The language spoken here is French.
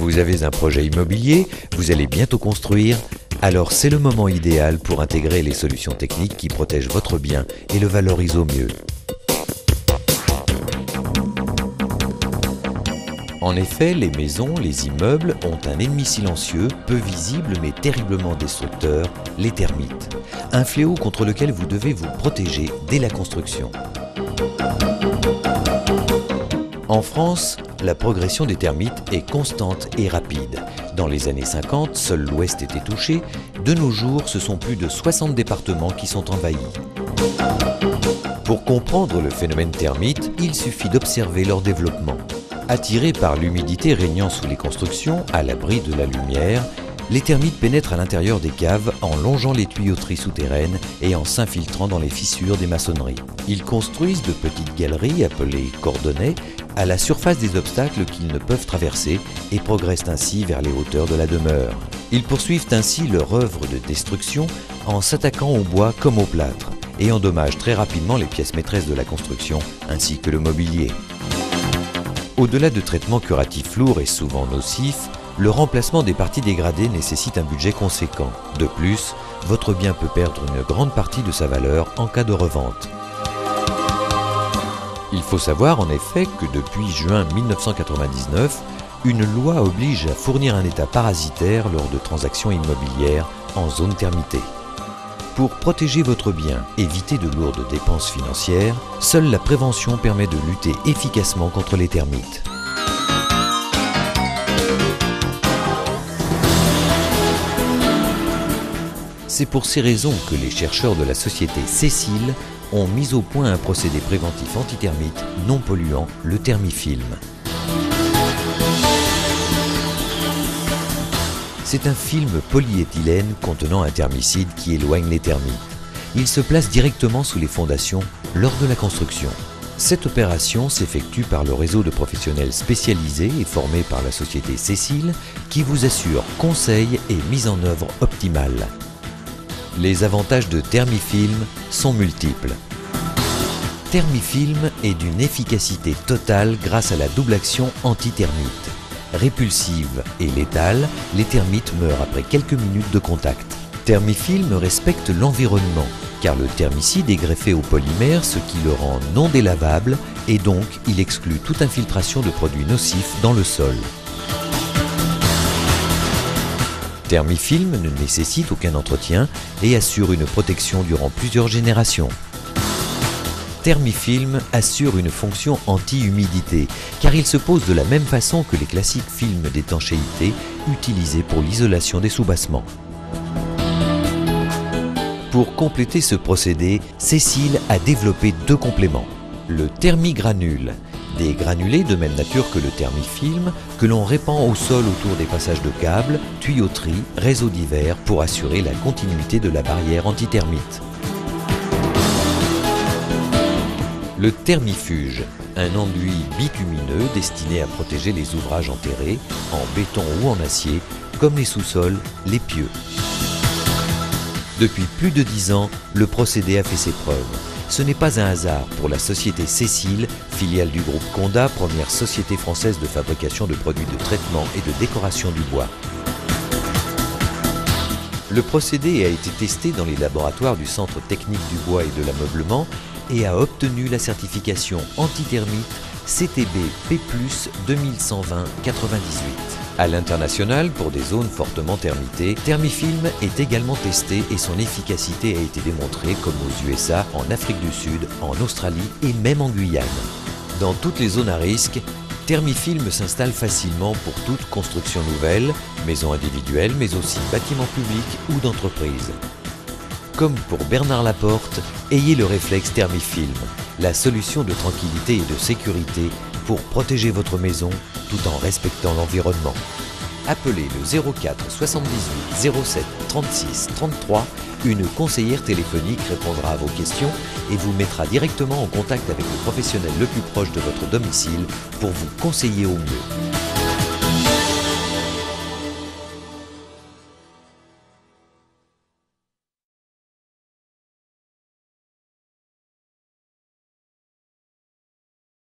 Vous avez un projet immobilier, vous allez bientôt construire, alors c'est le moment idéal pour intégrer les solutions techniques qui protègent votre bien et le valorisent au mieux. En effet, les maisons, les immeubles ont un ennemi silencieux, peu visible mais terriblement destructeur, les termites. Un fléau contre lequel vous devez vous protéger dès la construction. En France, la progression des termites est constante et rapide. Dans les années 50, seul l'Ouest était touché. De nos jours, ce sont plus de 60 départements qui sont envahis. Pour comprendre le phénomène termite, il suffit d'observer leur développement. Attirés par l'humidité régnant sous les constructions, à l'abri de la lumière, les termites pénètrent à l'intérieur des caves en longeant les tuyauteries souterraines et en s'infiltrant dans les fissures des maçonneries. Ils construisent de petites galeries appelées cordonnets à la surface des obstacles qu'ils ne peuvent traverser et progressent ainsi vers les hauteurs de la demeure. Ils poursuivent ainsi leur œuvre de destruction en s'attaquant au bois comme au plâtre et endommagent très rapidement les pièces maîtresses de la construction ainsi que le mobilier. Au-delà de traitements curatifs lourds et souvent nocifs, le remplacement des parties dégradées nécessite un budget conséquent. De plus, votre bien peut perdre une grande partie de sa valeur en cas de revente. Il faut savoir en effet que depuis juin 1999, une loi oblige à fournir un état parasitaire lors de transactions immobilières en zone termitée. Pour protéger votre bien, éviter de lourdes dépenses financières, seule la prévention permet de lutter efficacement contre les termites. C'est pour ces raisons que les chercheurs de la société Cécile ont mis au point un procédé préventif antitermite non polluant, le thermifilm. C'est un film polyéthylène contenant un thermicide qui éloigne les termites. Il se place directement sous les fondations lors de la construction. Cette opération s'effectue par le réseau de professionnels spécialisés et formés par la société Cécile qui vous assure conseils et mise en œuvre optimale. Les avantages de Thermifilm sont multiples. Thermifilm est d'une efficacité totale grâce à la double action anti-termite. Répulsive et létale, les termites meurent après quelques minutes de contact. Thermifilm respecte l'environnement, car le thermicide est greffé au polymère, ce qui le rend non délavable, et donc il exclut toute infiltration de produits nocifs dans le sol. Thermifilm ne nécessite aucun entretien et assure une protection durant plusieurs générations. Thermifilm assure une fonction anti-humidité, car il se pose de la même façon que les classiques films d'étanchéité utilisés pour l'isolation des soubassements. Pour compléter ce procédé, Cécile a développé deux compléments. Le thermigranule, des granulés de même nature que le thermifilm, que l'on répand au sol autour des passages de câbles, tuyauteries, réseaux divers pour assurer la continuité de la barrière antitermite. Le thermifuge, un enduit bitumineux destiné à protéger les ouvrages enterrés, en béton ou en acier, comme les sous-sols, les pieux. Depuis plus de 10 ans, le procédé a fait ses preuves. Ce n'est pas un hasard pour la société Cécile, filiale du groupe Conda, première société française de fabrication de produits de traitement et de décoration du bois. Le procédé a été testé dans les laboratoires du Centre technique du bois et de l'ameublement et a obtenu la certification antithermite CTB P+, 2120-98. À l'international, pour des zones fortement termitées, Thermifilm est également testé et son efficacité a été démontrée comme aux USA, en Afrique du Sud, en Australie et même en Guyane. Dans toutes les zones à risque, Thermifilm s'installe facilement pour toute construction nouvelle, maison individuelle mais aussi bâtiments publics ou d'entreprise. Comme pour Bernard Laporte, ayez le réflexe Thermifilm, la solution de tranquillité et de sécurité pour protéger votre maison tout en respectant l'environnement. Appelez le 04 78 07 36 33, une conseillère téléphonique répondra à vos questions et vous mettra directement en contact avec le professionnel le plus proche de votre domicile pour vous conseiller au mieux.